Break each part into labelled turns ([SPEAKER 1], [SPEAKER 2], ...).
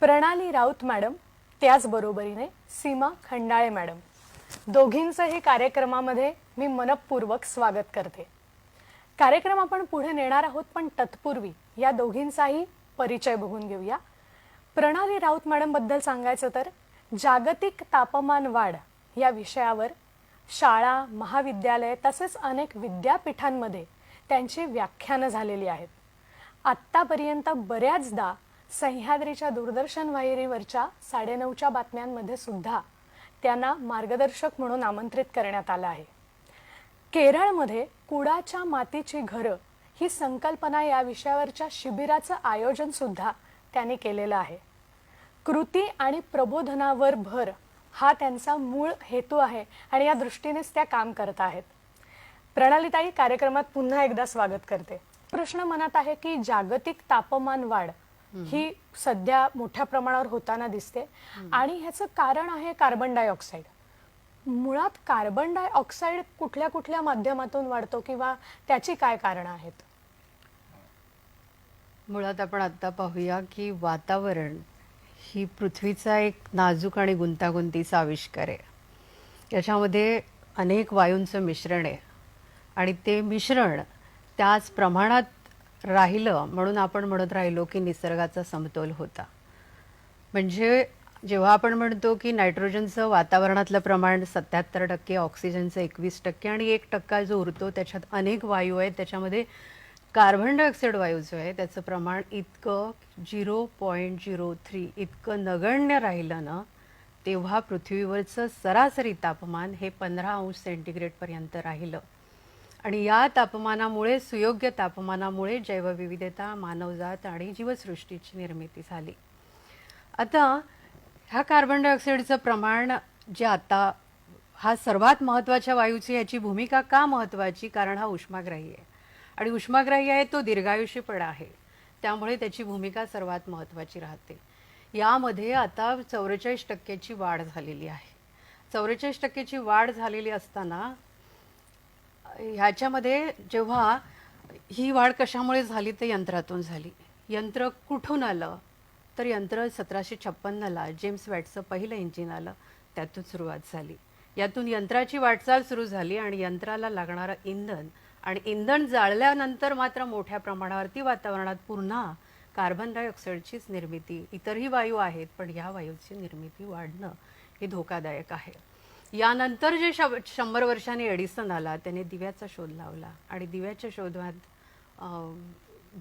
[SPEAKER 1] प्रणाली राऊत मॅडम, त्याचबरोबरीने सीमा खंडाळे मॅडम, दोघींचंही कार्यक्रमामध्ये मी मनपूर्वक स्वागत करते. कार्यक्रम आपण पुढे नेणार आहोत, पण तत्पूर्वी या दोघींचाही परिचय बघून घेऊया. प्रणाली राऊत मॅडम बद्दल सांगायचं तर जागतिक तापमान वाढ या विषयावर शाळा, महाविद्यालय तसेच अनेक विद्यापीठांमध्ये त्यांची व्याख्यानं झालेली आहेत. आत्तापर्यंत बऱ्याचदा सह्याद्रीच्या दूरदर्शन वाहिनीवरच्या 9:30च्या बातम्यांमध्ये सुद्धा त्यांना मार्गदर्शक म्हणून आमंत्रित करण्यात आलं आहे. केरळमध्ये कुडाच्या मातीची घरं ही संकल्पना या विषयावरच्या शिबिराचं आयोजन सुद्धा त्यांनी केलेलं आहे. कृती आणि प्रबोधनावर भर हा त्यांचा मूळ हेतू आहे आणि या दृष्टीनेच त्या काम करत आहेत. प्रणालीताई, कार्यक्रमात पुन्हा एकदा स्वागत करते. प्रश्न मनात आहे की जागतिक तापमान वाढ ही सध्या मोठ्या प्रमाणावर होताना दिसते आणि ह्याचं कारण आहे कार्बन डायऑक्साईड. मुळात कार्बन डायऑक्साईड कुठल्या कुठल्या माध्यमातून वाढतो किंवा त्याची काय कारण आहेत?
[SPEAKER 2] मुळात आपण आता पाहूया की वातावरण ही पृथ्वीचा एक नाजूक आणि गुंतागुंतीचा आविष्कार आहे. याच्यामध्ये अनेक वायूंचं मिश्रण आहे आणि ते मिश्रण त्याच प्रमाणात राहिलं म्हणून आपण म्हणत राहिलो की निसर्गाचा समतोल होता. म्हणजे जेव्हा आपण म्हणतो की नायट्रोजनचं वातावरणातलं प्रमाण 77%, ऑक्सिजनचं 21% आणि 1% जो उरतो त्याच्यात अनेक वायू आहेत, त्याच्यामध्ये कार्बन डायऑक्साईड वायू जो आहे त्याचं प्रमाण इतकं 0.03 इतकं नगण्य राहिलं ना, तेव्हा पृथ्वीवरचं सरासरी तापमान हे 15 अंश सेंटीग्रेडपर्यंत राहिलं. आणि या तापमानामुळे, सुयोग्य तापमानामुळे जैवविविधता, मानवजात आणि जीवसृष्टीची निर्मिती झाली. आता ह्या कार्बन डायऑक्साईडचं प्रमाण जे आता हा सर्वात महत्त्वाच्या वायूची याची भूमिका का महत्त्वाची? कारण हा उष्माग्राही आहे आणि उष्माग्राही आहे तो दीर्घायुष्यपणा आहे, त्यामुळे त्याची भूमिका सर्वात महत्त्वाची राहते. यामध्ये आता 44% वाढ झालेली आहे. 44% वाढ झालेली असताना ह्याच्यामध्ये जेव्हा ही वाढ कशामुळे झाली ते यंत्रातून झाली. यंत्र कुठून आलं? तर यंत्र 1756ला जेम्स वॅटचं पहिलं इंजिन आलं, त्यातून सुरुवात झाली. यातून यंत्राची वाटचाल सुरू झाली आणि यंत्राला लागणारं इंधन आणि इंधन जाळल्यानंतर मात्र मोठ्या प्रमाणावरती वातावरणात पुन्हा कार्बन डायऑक्साईडचीच निर्मिती, इतरही वायू आहेत पण ह्या वायूची निर्मिती वाढणं हे धोकादायक आहे. यानंतर जे 100 वर्षांनी एडिसन आला, त्याने दिव्याचा शोध लावला आणि दिव्याच्या शोधात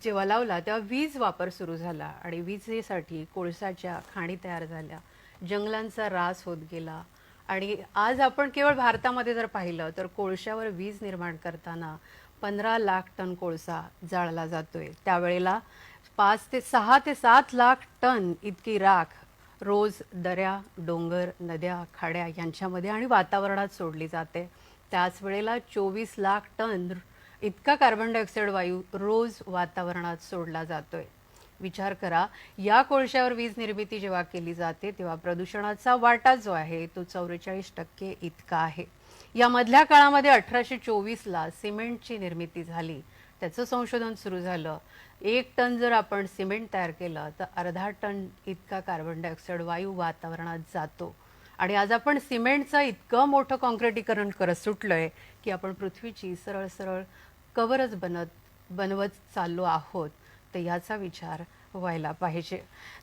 [SPEAKER 2] जेव्हा लावला तेव्हा वीज वापर सुरू झाला आणि विजेसाठी कोळसाच्या खाणी तयार झाल्या, जंगलांचा ऱ्हास होत गेला. आणि आज आपण केवळ भारतामध्ये जर पाहिलं तर कोळशावर वीज निर्माण करताना 15 लाख टन कोळसा जाळला जातोय. त्यावेळेला 6 ते 7 लाख टन इतकी राख रोज दऱ्या, डोंगर, नद्या, खाड्या यांच्यामध्ये आणि वातावरणात सोडली जाते. त्याच वेळेला 24 लाख टन इतका कार्बन डायऑक्साईड वायू रोज वातावरणात सोडला जातोय. विचार करा, या कोळशावर वीज निर्मिती जेव्हा केली जाते तेव्हा प्रदूषणाचा वाटा जो आहे तो 44% इतका आहे. या मधल्या काळामध्ये 1824ला सिमेंटची निर्मिती झाली, त्याचं संशोधन सुरू झालं. 1 टन जर आपण सिमेंट तयार केलं तर अर्धा टन इतका कार्बन डायऑक्साईड वायू वातावरणात जातो. आणि आज आपण सिमेंटचं इतकं मोठं कॉन्क्रिटीकरण करत सुटलोय की आपण पृथ्वीची सरळ सरळ कवरच बनवत चाललो आहोत. तर याचा विचार व्हायला पाहिजे.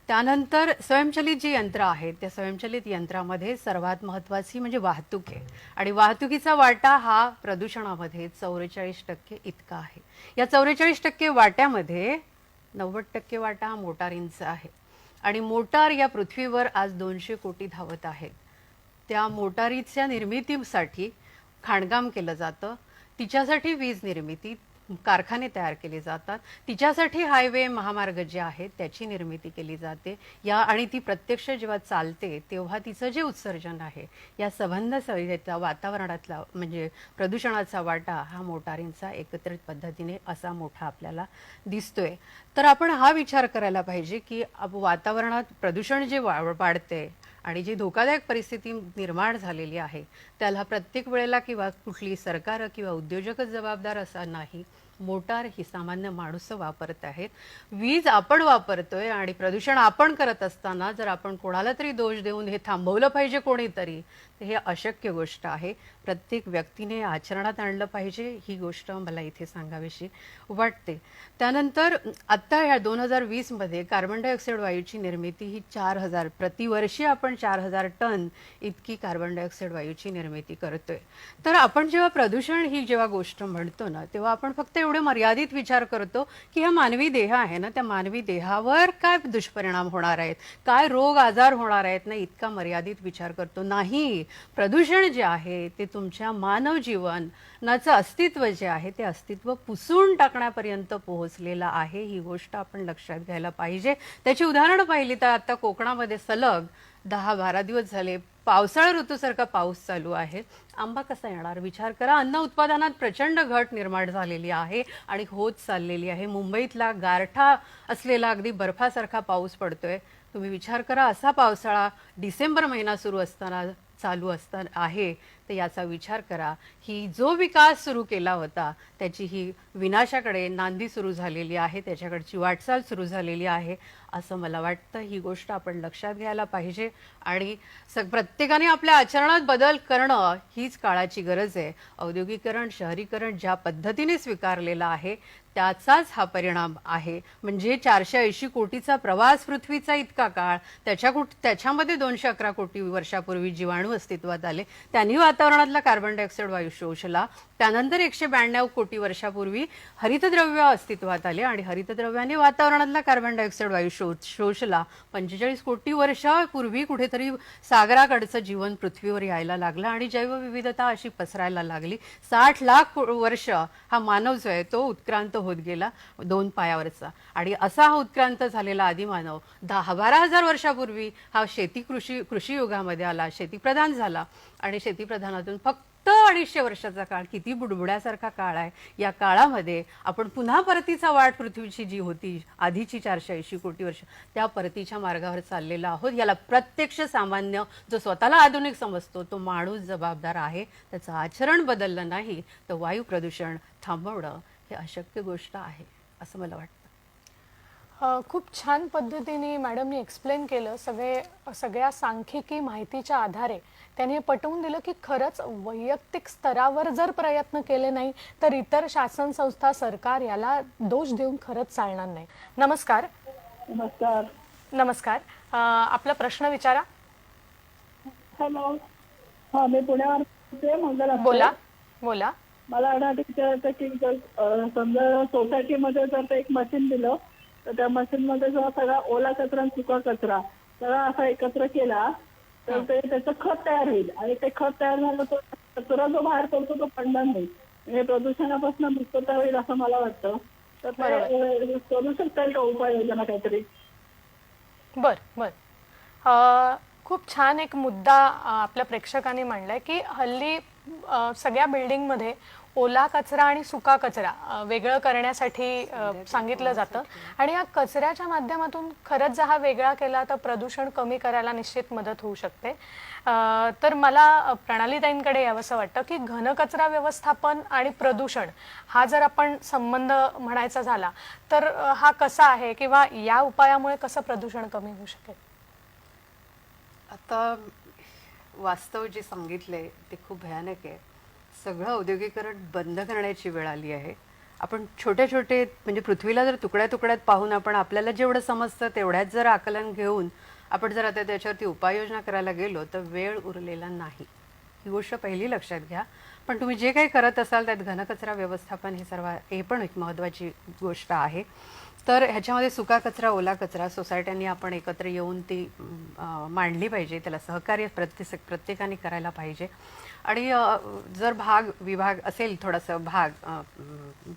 [SPEAKER 2] त्यानंतर स्वयंचलित जी यंत्र आहेत त्या स्वयंचलित यंत्रामध्ये सर्वात महत्त्वाची म्हणजे वाहतूक आहे आणि वाहतुकीचा वाटा हा प्रदूषणामध्ये 44% इतका आहे. या 44% वाट्यामध्ये 90% वाटा हा मोटारींचा आहे आणि मोटार या पृथ्वीवर आज 200 कोटी धावत आहेत. त्या मोटारीच्या निर्मितीसाठी खाणकाम केलं जातं, तिच्यासाठी वीज निर्मिती, कारखाने तयार केले जातात, तिच्यासाठी हायवे, महामार्ग जे आहेत त्याची निर्मिती केली जाते. या आणि ती प्रत्यक्ष जेव्हा चालते तेव्हा तिचं जे उत्सर्जन आहे या संबंध सहित वातावरणातला म्हणजे प्रदूषणाचा वाटा हा मोटारींचा एकत्रित पद्धतीने असा मोठा आपल्याला दिसतोय. तर आपण हा विचार करायला पाहिजे की वातावरणात प्रदूषण जे वाढते आणि जी धोकादायक परिस्थिती निर्माण झालेली आहे त्याला प्रत्येक वेळेला किंवा कुठली सरकार किंवा उद्योजकच जबाबदार असा नाही, मोटार ही सामान्य माणूस वापरत आहेत. वीज आपण वापरतोय आणि प्रदूषण आपण करत असताना जर आपण कोणाला तरी दोष देऊन हे थांबवलं पाहिजे कोणीतरी, तर हे अशक्य गोष्ट आहे. प्रत्येक व्यक्तीने आचरणात आणलं पाहिजे, ही गोष्ट मला इथे सांगावीशी वाटते. त्यानंतर आत्ता ह्या 2020 मध्ये कार्बन डायऑक्साईड वायूची निर्मिती ही 4000 प्रतिवर्षी आपण 4000 टन इतकी कार्बन डायऑक्साईड वायूची निर्मिती करतोय. तर आपण जेव्हा प्रदूषण ही जेव्हा गोष्ट म्हणतो ना, तेव्हा आपण फक्त एवढे मर्यादित विचार करतो की हा मानवी देह आहे ना, त्या मानवी देहावर काय दुष्परिणाम होणार आहेत, काय रोग आजार होणार आहेत ना, इतका मर्यादित विचार करतो. नाही, प्रदूषण जे आहे ते तुमच्या मानव जीवनाचं अस्तित्व जे आहे ते अस्तित्व पुसून टाकण्यापर्यंत पोहोचलेलं आहे. ही गोष्ट आपण लक्षात घ्यायला पाहिजे. त्याची उदाहरणं पाहिली तर आता कोकणामध्ये सलग 10-12 दिवस झाले पावसाळा ऋतूसारखा पाऊस चालू आहे. आंबा कसा येणार विचार करा. अन्न उत्पादनात प्रचंड घट निर्माण झालेली आहे आणि होत चाललेली आहे. मुंबईतला गारठा असलेला अगदी बर्फासारखा पाऊस पडतोय. तुम्ही विचार करा, असा पावसाळा डिसेंबर महिना सुरू असताना चालू असताना आहे, तर याचा विचार करा. ही जो विकास सुरू केला होता त्याची ही विनाशाकडे नांदी सुरू झालेली आहे, त्याच्याकडची वाटचाल सुरू झालेली आहे असं मला वाटतं. ही गोष्ट आपण लक्षात घ्यायला पाहिजे आणि प्रत्येकाने आपल्या आचरणात बदल करणं हीच काळाची गरज आहे. औद्योगिकरण, शहरीकरण ज्या पद्धतीने स्वीकारलेलं आहे त्याचाच हा परिणाम आहे. म्हणजे 480 कोटीचा प्रवास पृथ्वीचा इतका काळ, त्याच्यामध्ये 211 कोटी वर्षापूर्वी जीवाणू अस्तित्वात आले, त्यांनी वातावरणातला कार्बन डायऑक्साईड वायू शोषला. त्यानंतर 192 कोटी वर्षापूर्वी हरितद्रव्य अस्तित्वात आले आणि हरितद्रव्याने वातावरणातला कार्बन डायऑक्साईड वायू शोषला. 45 कोटी वर्षापूर्वी कुठेतरी सागराकडचं जीवन पृथ्वीवर यायला लागलं आणि जैवविविधता अशी पसरायला लागली. 60 लाख वर्ष हा मानव जो आहे तो उत्क्रांत होत गेला 2 पायावरचा आणि असा हा उत्क्रांत झालेला आदिमानव 10-12 हजार वर्षापूर्वी हा कृषी युगामध्ये आला, शेतीप्रधान झाला आणि शेतीप्रधानातून फक्त 250 वर्षाचा काळ, किती बुडबुड्यासारखा काळ आहे. या काळामध्ये आपण पुन्हा परतीचा वाट पृथ्वीची जी होती आधीची 480 कोटी वर्ष, त्या परतीच्या मार्गावर चाललेला आहोत. याला प्रत्यक्ष सामान्य जो स्वतःला आधुनिक समजतो तो माणूस जबाबदार आहे. त्याचं आचरण बदललं नाही तर वायू प्रदूषण थांबवणं हे अशक्य गोष्ट आहे असं मला वाटतं.
[SPEAKER 1] खूप छान पद्धतीने मॅडमनी एक्सप्लेन केलं. सगळ्या सांख्यिकी माहितीच्या आधारे त्यांनी हे पटवून दिलं की खरंच वैयक्तिक स्तरावर जर प्रयत्न केले नाही तर इतर शासन संस्था, सरकार याला दोष देऊन खरंच चालणार नाही. नमस्कार.
[SPEAKER 3] नमस्कार.
[SPEAKER 1] नमस्कार. आपला प्रश्न विचारा.
[SPEAKER 3] हॅलो. हा, मी पुण्यावर मंगल.
[SPEAKER 1] बोला बोला.
[SPEAKER 3] मला विचारायचं की समजा सोसायटीमध्ये जर एक मशीन दिलं तर त्या मशीन मध्ये जर सगळा ओला कचरा आणि सुका कचरा सगळा असा एकत्र केला तर त्याचं खत तयार होईल आणि ते खत तयार झालं तर कचरा जो बाहेर पडतो तो पडणार नाही, म्हणजे प्रदूषणापासून मुक्तता होईल असं मला वाटतं. तर ते करू शकता का उपाययोजना काहीतरी?
[SPEAKER 1] बर बर. खूप छान एक मुद्दा आपल्या प्रेक्षकांनी मांडलाय की हल्ली सगळ्या बिल्डिंगमध्ये ओला कचरा आणि सुका कचरा वेगळं करण्यासाठी सांगितलं जातं आणि या कचऱ्याच्या माध्यमातून खरंच जर हा वेगळा केला तर प्रदूषण कमी करायला निश्चित मदत होऊ शकते. तर मला प्रणालीताईंकडे यावंसं वाटतं की घनकचरा व्यवस्थापन आणि प्रदूषण हा जर आपण संबंध म्हणायचा झाला तर हा कसा आहे किंवा या उपायामुळे कसं प्रदूषण कमी होऊ शकेल?
[SPEAKER 2] आता वास्तव जे सांगितलंय ते खूप भयानक आहे. सगळं औद्योगिकरण बंद करण्याची वेळ आली आहे. आपण छोटे म्हणजे पृथ्वीला जर तुकड्या तुकड्यात पाहून आपण आपल्याला जेवढं समजतं तेवढ्यात जर आकलन घेऊन आपण जर आता त्याच्यावरती उपाययोजना करायला गेलो तर वेळ उरलेला नाही. ही गोष्ट पहिली लक्षात घ्या. पण तुम्ही जे काही करत असाल त्यात घनकचरा व्यवस्थापन हे पण एक महत्त्वाची गोष्ट आहे. तर ह्याच्यामध्ये सुका कचरा, ओला कचरा सोसायट्यांनी आपण एकत्र येऊन ती मांडली पाहिजे. त्याला सहकार्य प्रत्येकाने करायला पाहिजे. आणि जर विभाग असेल थोडासा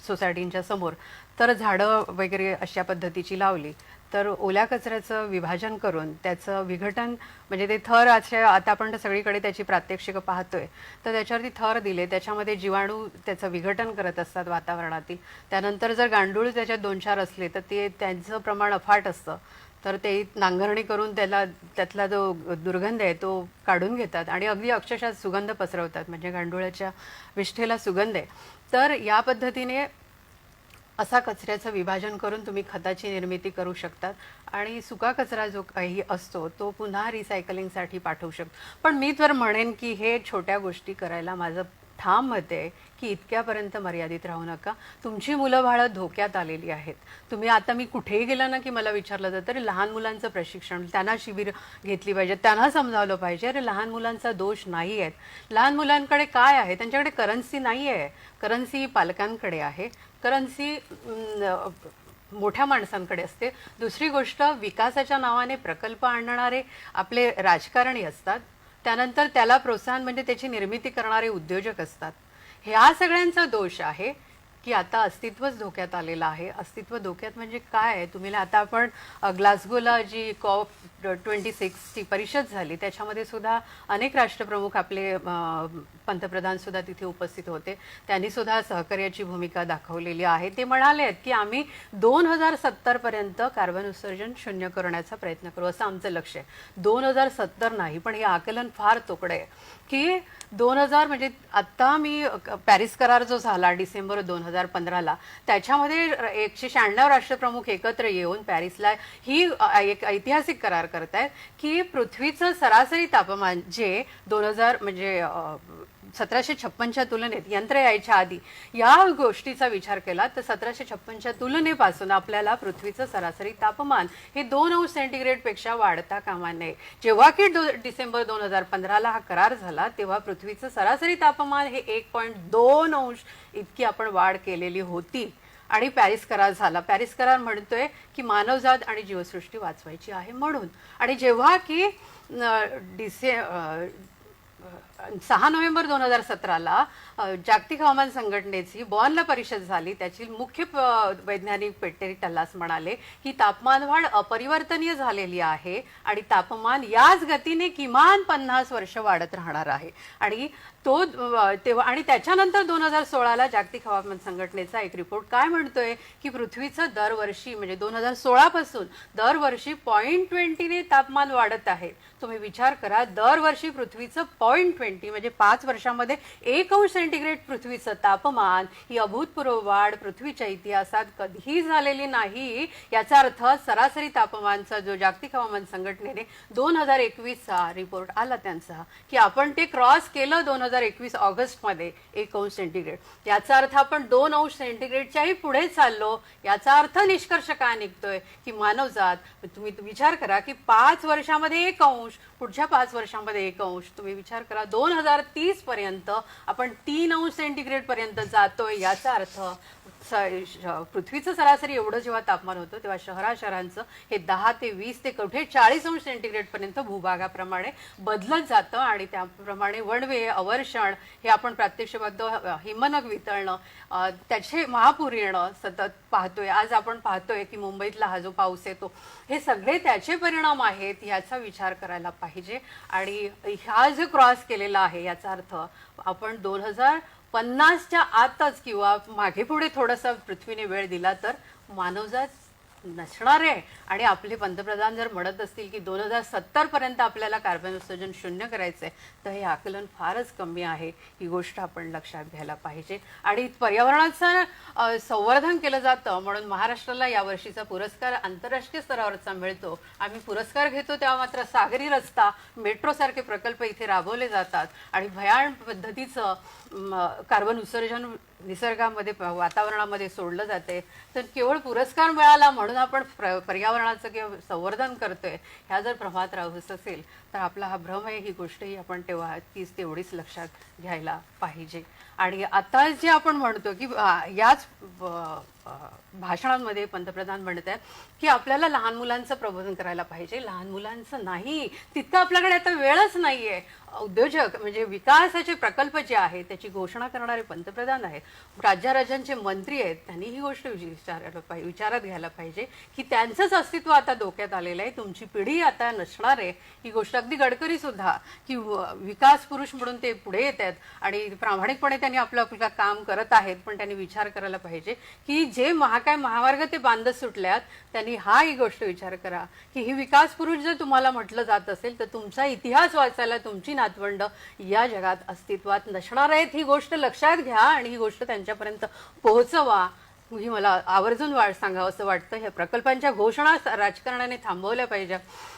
[SPEAKER 2] सोसायटींच्या समोर तर झाडं वगैरे अशा पद्धतीची लावली तर ओल्या कचऱ्याचं विभाजन करून त्याचं विघटन, म्हणजे ते थर आता आपण सगळीकडे त्याची प्रात्यक्षिकं पाहतोय तर त्याच्यावरती थर दिले, त्याच्यामध्ये जीवाणू त्याचं विघटन करत असतात वातावरणातील. त्यानंतर जर गांडूळ त्याच्यात 2-4 असले तर त्यांचं प्रमाण अफाट असतं, तर ते नांगरणी करून त्यातला जो दुर्गंध आहे तो काढून घेतात आणि अगदी अक्षरशः सुगंध पसरवतात, म्हणजे गांडुळाच्या विष्ठेला सुगंध आहे. तर या पद्धतीने असा कचऱ्याचं विभाजन करून तुम्ही खताची निर्मिती करू शकतात आणि सुका कचरा जो काही असतो तो पुन्हा रिसायकलिंगसाठी पाठवू शकतो. पण मी तर म्हणेन की हे छोट्या गोष्टी करायला माझं ठाम मत आहे की इतक्यापर्यंत मर्यादित राहू नका. तुमची मुलं बाळं धोक्यात आलेली आहेत. तुम्ही आता मी कुठेही गेला ना की मला विचारलं जातं तरी लहान मुलांचं प्रशिक्षण, त्यांना शिबिर घेतली पाहिजे, त्यांना समजावलं पाहिजे अरे लहान मुलांचा दोष नाही आहे. लहान मुलांकडे काय आहे, त्यांच्याकडे करन्सी नाही आहे. करन्सी पालकांकडे आहे. करन्सी मोठ्या माणसांकडे असते. दुसरी गोष्ट, विकासाच्या नावाने प्रकल्प आणणारे आपले राजकारणी असतात. त्यानंतर त्याला प्रोत्साहन म्हणजे त्याची निर्मिती करणारे उद्योजक असतात. ह्या सगळ्यांचा दोष आहे की आता अस्तित्वच धोक्यात आलेलं आहे. अस्तित्व धोक्यात म्हणजे काय आहे, तुम्ही आता आपण ग्लासगोला जी COP26 ची परिषद झाली त्याच्यामध्ये सुद्धा अनेक राष्ट्रप्रमुख आपले पंतप्रधान सुद्धा तिथे उपस्थित होते. त्यांनी सुद्धा सहकार्याची भूमिका दाखवलेली आहे. ते म्हणाले आहेत की आम्ही 2070 पर्यंत कार्बन उत्सर्जन शून्य करण्याचा प्रयत्न करू असं आमचं लक्ष आहे. 2070 नाही, पण हे आकलन फार तोकडे आहे की 2000 म्हणजे आता मी पॅरिस करार जो झाला डिसेंबर 2015ला त्याच्यामध्ये 196 राष्ट्रप्रमुख एकत्र येऊन पॅरिसला ही एक ऐतिहासिक करार करतायत की पृथ्वीचं सरासरी तापमान जे 2000 म्हणजे 1756च्या तुलनेत यंत्र यायच्या आधी या गोष्टीचा विचार केला तर 1756च्या तुलनेपासून आपल्याला पृथ्वीचं सरासरी तापमान हे 2 अंश सेंटीग्रेड पेक्षा वाढता कामा नये. जेव्हा की डिसेंबर 2015ला हा करार झाला तेव्हा पृथ्वीचं सरासरी तापमान हे 1.2 अंश इतकी आपण वाढ केलेली होती आणि पॅरिस करार झाला. पॅरिस करार म्हणतोय की मानवजात आणि जीवसृष्टी वाचवायची आहे म्हणून. आणि जेव्हा की 6 नोव्हेंबर 2017ला जागतिक हवामान संघटनेची बॉनला परिषद झाली. त्याची मुख्य वैज्ञानिक पेटेरी टल्लास म्हणाले की तापमान वाढ अपरिवर्तनीय झालेली आहे आणि तापमान याच गतीने किमान 50 वर्ष वाढत राहणार आहे. आणि तो तेव्हा आणि त्याच्यानंतर 2016ला जागतिक हवामान संघटनेचा एक रिपोर्ट काय म्हणतोय की पृथ्वीचं दरवर्षी म्हणजे 2016 पासून दरवर्षी 0.20 ने तापमान वाढत आहे. तुम्ही विचार करा, दरवर्षी पृथ्वीचं 0.20 म्हणजे 5 वर्षामध्ये 1 अंश सेंटीग्रेड पृथ्वीचं तापमान ही अभूतपूर्व वाढ पृथ्वीच्या इतिहासात कधीही झालेली नाही. याचा अर्थ सरासरी तापमानाचा जो जागतिक हवामान संघटनेने 2021चा रिपोर्ट आला त्यांचा की आपण ते क्रॉस केलं 2021 ऑगस्टमध्ये 1 अंश सेंटीग्रेड. याचा अर्थ आपण 2 अंश सेंटीग्रेडच्याही पुढे चाललो. याचा अर्थ निष्कर्ष काय निघतोय की मानवजात, तुम्ही विचार करा की 5 वर्षामध्ये 1 अंश, पुढच्या 5 वर्षांमध्ये 1 अंश, तुम्ही विचार करा 2030 पर्यंत आपण 3 अंश सेंटीग्रेड पर्यंत जातोय. याचा अर्थ पृथ्वीचं सरासरी एवढं जेव्हा तापमान होतं तेव्हा शहरांचं हे 10 ते 20 ते कुठे 40 अंश सेंटीग्रेड पर्यंत भूभागाप्रमाणे बदलत जातं. आणि त्याप्रमाणे वणवे, अवर्षण हे आपण प्रात्यक्षिक बघतो, हिमनग वितळणं, त्याचे महापूर येणं सतत पाहतोय. आज आपण पाहतोय की मुंबईतला हा जो पाऊस येतो हे सगळे त्याचे परिणाम आहेत. याचा विचार करायला पाहिजे. आणि हा जो क्रॉस केलेला आहे याचा अर्थ आपण 2050च्या आतच किंवा मागे पुढे थोडासा पृथ्वीने वेळ दिला तर मानवजात नसणार आहे. आणि आपले पंतप्रधान जर म्हणत असतील की 2070 पर्यंत आपल्याला कार्बन उत्सर्जन शून्य करायचंय तर हे आकलन फारच कमी आहे. ही गोष्ट आपण लक्षात घ्यायला पाहिजे. आणि पर्यावरणाचं संवर्धन केलं जातं म्हणून महाराष्ट्राला यावर्षीचा पुरस्कार आंतरराष्ट्रीय स्तरावरचा मिळतो. आम्ही पुरस्कार घेतो तेव्हा मात्र सागरी रस्ता, मेट्रो सारखे प्रकल्प इथे राबवले जातात आणि भयान पद्धतीचं कार्बन उत्सर्जन निसर्गामध्ये वातावरणामध्ये सोडलं जाते. तर केवळ पुरस्कार मिळाला म्हणून आपण पर्यावरणाचं किंवा संवर्धन करतोय ह्या जर भ्रमात राहूच असेल तर आपला हा भ्रम आहे. ही गोष्टही आपण तेवढीच लक्षात घ्यायला पाहिजे. आणि आता जे आपण म्हणतो की याच भाषणांमध्ये पंतप्रधान म्हणत आहेत की आपल्याला लहान मुलांचं प्रबोधन करायला पाहिजे. लहान मुलांचं नाही, तितकं आपल्याकडे आता वेळच नाहीये. उद्योजक म्हणजे विकासाचे प्रकल्प जे आहेत त्याची घोषणा करणारे पंतप्रधान आहेत, राज्याचे मंत्री आहेत, त्यांनी ही गोष्ट विचारात घ्यायला पाहिजे की त्यांचंच अस्तित्व आता धोक्यात आलेलं आहे. तुमची पिढी आता नसणार आहे. ही गोष्ट अगदी गडकरी सुद्धा की विकास पुरुष म्हणून ते पुढे येत आहेत आणि प्रामाणिकपणे त्यांनी आपलं काम करत आहेत. पण त्यांनी विचार करायला पाहिजे की जे महाकाय महामार्ग ते बांधत सुटल्यात त्यांनी ही गोष्ट विचार करा की ही विकास पुरुष जर तुम्हाला म्हटलं जात असेल तर तुमचा इतिहास वाचायला तुमची नातवंड या जगात अस्तित्वात नसणार आहेत. ही गोष्ट लक्षात घ्या आणि ही गोष्ट त्यांच्यापर्यंत पोहोचवा. ही मला आवर्जून सांगावं असं वाटतं. ह्या प्रकल्पांच्या घोषणा राजकारणाने थांबवल्या पाहिजे.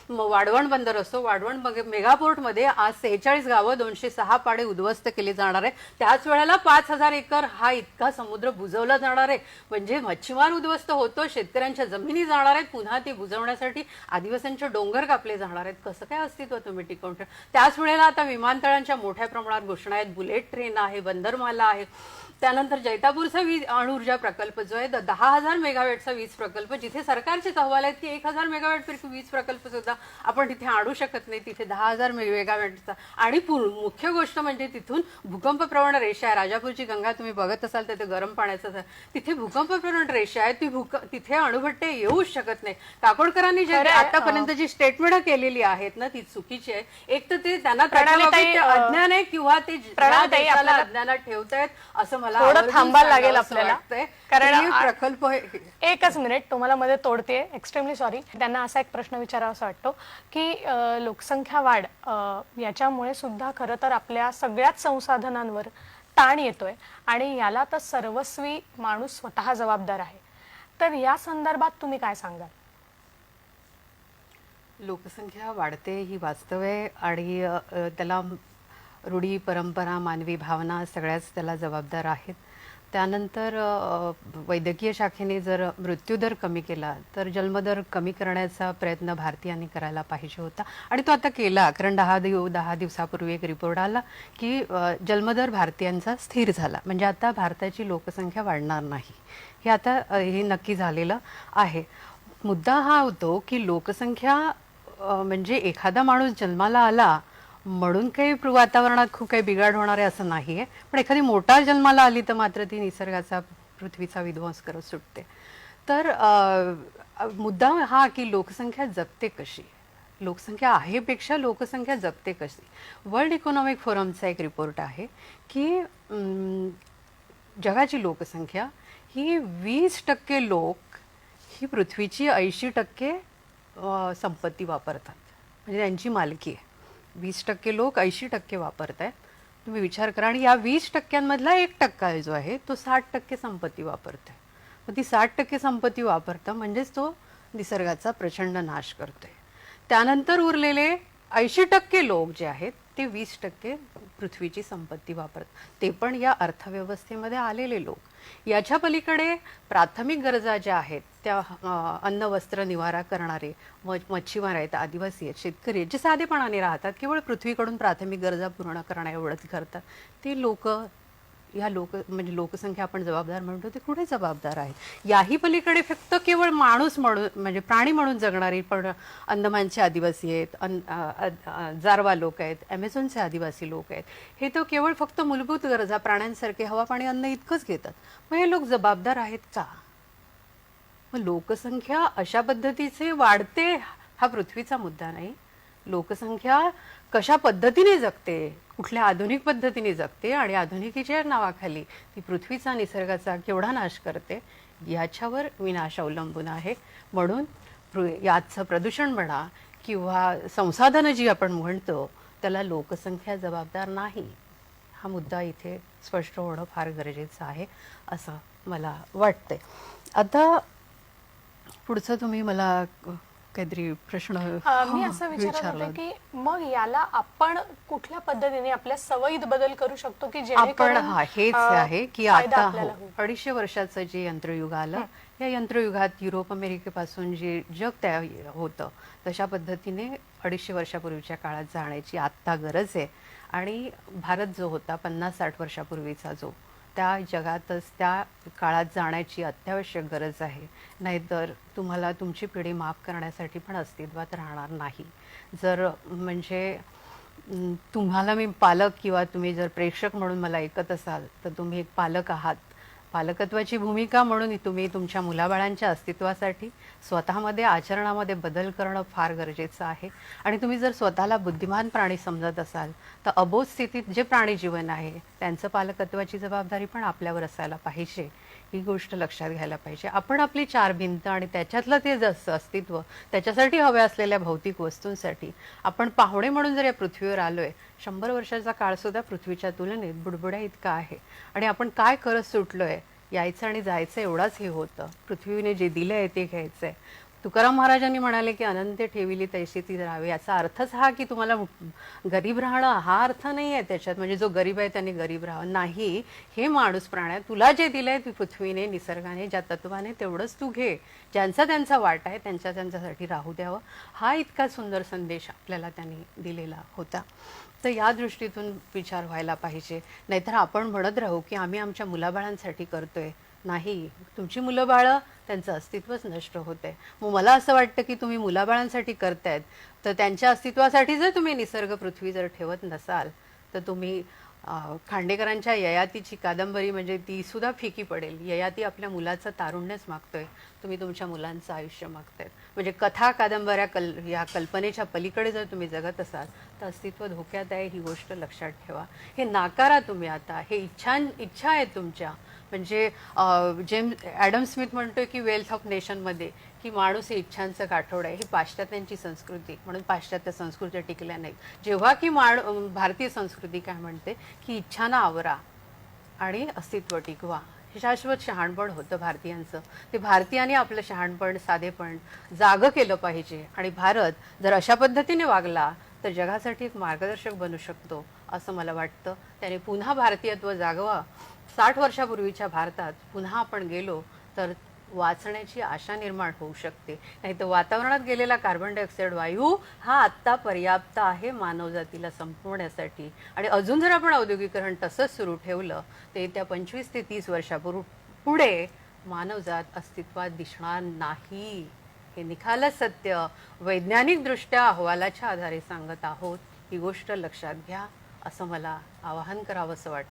[SPEAKER 2] वाढवण बंदर असो, वाढवण मेगापोर्टमध्ये आज 46 गावं 206 पाडे उद्ध्वस्त केली जाणार आहे. त्याच वेळेला 5,000 एकर हा इतका समुद्र बुजवला जाणार आहे. म्हणजे मच्छीमार उद्ध्वस्त होतो, शेतकऱ्यांच्या जमिनी जाणार आहेत, पुन्हा ती बुजवण्यासाठी आदिवासींचे डोंगर कापले जाणार आहेत. कसं काय अस्तित्व तुम्ही टिकवून ठेवा? त्याच वेळेला आता विमानतळांच्या मोठ्या प्रमाणात घोषणा आहेत. बुलेट ट्रेन आहे, बंदरमाला आहे. त्यानंतर जैतापूरचा अणुऊर्जा प्रकल्प जो आहे 10,000 मेगावॅटचा वीज प्रकल्प, जिथे सरकारचेच अहवाल आहेत की 1,000 मेगावॅट वीज प्रकल्प सुद्धा आपण तिथे आणू शकत नाही, तिथे 10,000 मेगावॅटचा. आणि मुख्य गोष्ट म्हणजे तिथून भूकंपप्रवण रेषा आहे. राजापूरची गंगा तुम्ही बघत असाल तर ते गरम पाण्याचं तिथे भूकंपप्रवण रेषा आहे. तिथे अणुभट्टे येऊच शकत नाही. काकोडकरांनी जे आतापर्यंत जी स्टेटमेंट केलेली आहेत ना ती चुकीची आहे. एक तर ते त्यांना अज्ञान आहे किंवा ते अज्ञानात ठेवतायत असं मला
[SPEAKER 1] थोडं थांबायला लागेल आपल्याला,
[SPEAKER 2] कारण प्रकल्प.
[SPEAKER 1] एकच मिनिट, तुम्हाला मध्ये तोडते, एक्स्ट्रीमली सॉरी. त्यांना असा एक प्रश्न विचारावासा वाटतो की लोकसंख्या वाढ याच्यामुळे सुद्धा खरं तर आपल्या सगळ्याच संसाधनांवर ताण येतोय आणि याला तर सर्वस्वी माणूस स्वतः जबाबदार आहे. तर या संदर्भात तुम्ही काय सांगाल?
[SPEAKER 2] लोकसंख्या वाढते ही वास्तव आहे आणि त्याला रूढी, परंपरा, मानवी भावना सगळ्याच त्याला जबाबदार आहेत. त्यानंतर वैद्यकीय शाखेने जर मृत्यूदर कमी केला तर जन्मदर कमी करण्याचा प्रयत्न भारतीयांनी करायला पाहिजे होता आणि तो आता केला. कारण 10 दिवसापूर्वी एक रिपोर्ट आला की जन्मदर भारतीयांचा स्थिर झाला. म्हणजे आता भारताची लोकसंख्या वाढणार नाही, हे आता हे नक्की झालेलं आहे. मुद्दा हा होतो की लोकसंख्या म्हणजे एखादा माणूस जन्माला आला म्हणून काही वातावरणात खूप काही बिघाड होणार आहे असं नाही आहे. पण एखादी मोठा जन्माला आली तर मात्र ती निसर्गाचा, पृथ्वीचा विध्वंस करत सुटते. तर मुद्दा हा की लोकसंख्या जगते कशी, लोकसंख्या आहे पेक्षा लोकसंख्या जगते कशी. वर्ल्ड इकॉनॉमिक फोरमचा एक रिपोर्ट आहे की जगाची लोकसंख्या ही 20% लोक ही पृथ्वीची 80% संपत्ती वापरतात, म्हणजे त्यांची मालकी आहे. 20% लोक 80% वापरत आहेत. तुम्ही विचार करा. आणि या 20%मधला 1% जो आहे तो 60% संपत्ती वापरतोय. मग ती 60% संपत्ती वापरतं म्हणजेच तो निसर्गाचा प्रचंड नाश करतोय. त्यानंतर उरलेले 80% लोक जे आहेत ते 20% पृथ्वीची संपत्ती वापरतात, ते पण या अर्थव्यवस्थेमध्ये आलेले लोक. याच्या पलीकडे प्राथमिक गरजा ज्या आहेत त्या अन्न, वस्त्र, निवारा करणारे मच्छीमार आहेत, आदिवासी आहेत, शेतकरी आहेत, जे साधेपणाने राहतात, केवळ पृथ्वीकडून प्राथमिक गरजा पूर्ण करण्या एवढंच करतात, ते लोक, ह्या म्हणजे लोकसंख्या आपण जबाबदार म्हणतो ते कुठे जबाबदार आहे? याही पलीकडे फक्त केवळ माणूस म्हणून म्हणजे प्राणी म्हणून जगणारी पण अंदमानचे आदिवासी आहेत, जारवा लोक आहेत, ॲमेझॉनचे आदिवासी लोक आहेत. हे तर केवळ फक्त मूलभूत गरजा प्राण्यांसारखे हवा, पाणी, अन्न इतकंच घेतात. मग हे लोक जबाबदार आहेत का? मग लोकसंख्या अशा पद्धतीचे वाढते हा पृथ्वीचा मुद्दा नाही. लोकसंख्या कशा पद्धतीने जगते, कुठल्या आधुनिक पद्धतीने जगते आणि आधुनिकीच्या नावाखाली ती पृथ्वीचा, निसर्गाचा केवढा नाश करते याच्यावर विनाश अवलंबून आहे. म्हणून याचं प्रदूषण म्हणा किंवा संसाधनं जी आपण म्हणतो त्याला लोकसंख्या जबाबदार नाही. हा मुद्दा इथे स्पष्ट होणं फार गरजेचं आहे असं मला वाटतंय. आता पुढचं तुम्ही मला काहीतरी प्रश्न
[SPEAKER 1] मी असं विचारत होते की मग याला आपण कुठल्या पद्धतीने आपल्या सवयीत बदल करू शकतो की
[SPEAKER 2] आपण हेच आहे की आता 250 वर्षाचं जे यंत्रयुग आलं, या यंत्रयुगात युरोप अमेरिकेपासून जे जग तयार होतं तशा पद्धतीने 250 वर्षापूर्वीच्या काळात जाण्याची आत्ता गरज आहे. आणि भारत जो होता 50-60 वर्षापूर्वीचा जो, त्या जगातच त्या काळात जाण्याची अत्यावश्यक गरज आहे. नाहीतर तुम्हाला तुमची पिढी माफ करण्यासाठी पण अस्तित्वात राहणार नाही. जर म्हणजे तुम्हाला मी पालक किंवा तुम्ही जर प्रेक्षक म्हणून मला ऐकत असाल तर तुम्ही एक पालक आहात. पालकत्वाची भूमिका म्हणून तुम्ही तुमच्या मुलाबाळांच्या अस्तित्वासाठी स्वतःमध्ये, आचरणामध्ये बदल करणं फार गरजेचं आहे. आणि तुम्ही जर स्वतःला बुद्धिमान प्राणी समजत असाल तर अबोध स्थितीत जे प्राणी जीवन आहे त्यांचं पालकत्वाची जबाबदारी पण आपल्यावर असायला पाहिजे. ही गोष्ट लक्षात घ्यायला पाहिजे. आपण आपली 4 भिंत आणि त्याच्यातलं ते अस्तित्व, त्याच्यासाठी हव्या असलेल्या भौतिक वस्तूंसाठी आपण पाहुणे म्हणून जर या पृथ्वीवर आलोय, 100 वर्षाचा काळ सुद्धा पृथ्वीच्या तुलनेत बुडबुड्या इतका आहे. आणि आपण काय करत सुटलोय यायचं आणि जायचं एवढाच हे होतं. पृथ्वीने जे दिलं आहे ते घ्यायचं आहे. तुकाराम महाराजांनी म्हणाले की अनंत ठेविली तैशी ती राहावी. याचा अर्थच हा की तुम्हाला गरीब राहणं हा अर्थ नाही आहे त्याच्यात, म्हणजे जो गरीब आहे त्याने गरीब राहावं नाही. हे माणूस प्राण्या तुला जे दिलंय ती पृथ्वीने निसर्गाने ज्या तत्वाने तेवढंच तू घे. ज्यांचा त्यांचा वाटा आहे त्यांच्यासाठी राहू द्यावं. हा इतका सुंदर संदेश आपल्याला त्यांनी दिलेला होता. तर या दृष्टीतून विचार व्हायला पाहिजे. नाहीतर आपण म्हणत राहू की आम्ही आमच्या मुलाबाळांसाठी करतोय. नाही, तुमची मुलं बाळं त्यांचं अस्तित्वच नष्ट होते. मग मला असं वाटतं की तुम्ही मुलाबाळांसाठी करतायत तर त्यांच्या अस्तित्वासाठी जर तुम्ही निसर्ग पृथ्वी जर ठेवत नसाल तर तुम्ही खांडेकरांच्या ययातीची कादंबरी म्हणजे ती सुद्धा फिकी पडेल. ययाती आपल्या मुलाचं तारुण्यच मागतोय, तुम्ही तुमच्या मुलांचं आयुष्य मागतायत. म्हणजे कथा कादंबऱ्या या कल्पनेच्या पलीकडे जर तुम्ही जगत असाल तर अस्तित्व धोक्यात आहे, ही गोष्ट लक्षात ठेवा. हे नाकारा तुम्ही आता. हे इच्छा आहेत तुमच्या. म्हणजे ॲडम स्मिथ म्हणतोय की वेल्थ ऑफ नेशनमध्ये की माणूस हे इच्छांचं गाठोड आहे. ही पाश्चात्यांची संस्कृती, म्हणून पाश्चात्य संस्कृती टिकल्या नाहीत. जेव्हा की भारतीय संस्कृती काय म्हणते की इच्छांना आवरा आणि अस्तित्व टिकवा. हे शाश्वत शहाणपण होतं भारतीयांचं. ते भारतीयांनी आपलं शहाणपण साधेपण जागं केलं पाहिजे. आणि भारत जर अशा पद्धतीने वागला तर जगासाठी एक मार्गदर्शक बनू शकतो असं मला वाटतं. त्याने पुन्हा भारतीयत्व जागवा. 60 वर्षापूर्वीच्या भारतात पुन्हा आपण गेलो तर वाचण्याची आशा निर्माण होऊ शकते. नाही तर वातावरणात गेलेला कार्बन डायऑक्साईड वायू हा आत्ता पर्याप्त आहे मानवजातीला संपवण्यासाठी. आणि अजून जर आपण औद्योगिकरण तसंच सुरू ठेवलं तर येत्या 25 ते 30 वर्षापुढे मानवजात अस्तित्वात दिसणार नाही. हे निखालस सत्य वैज्ञानिकदृष्ट्या अहवालाच्या आधारे सांगत आहोत. ही गोष्ट लक्षात घ्या असं मला आवाहन करावंसं वाटतं.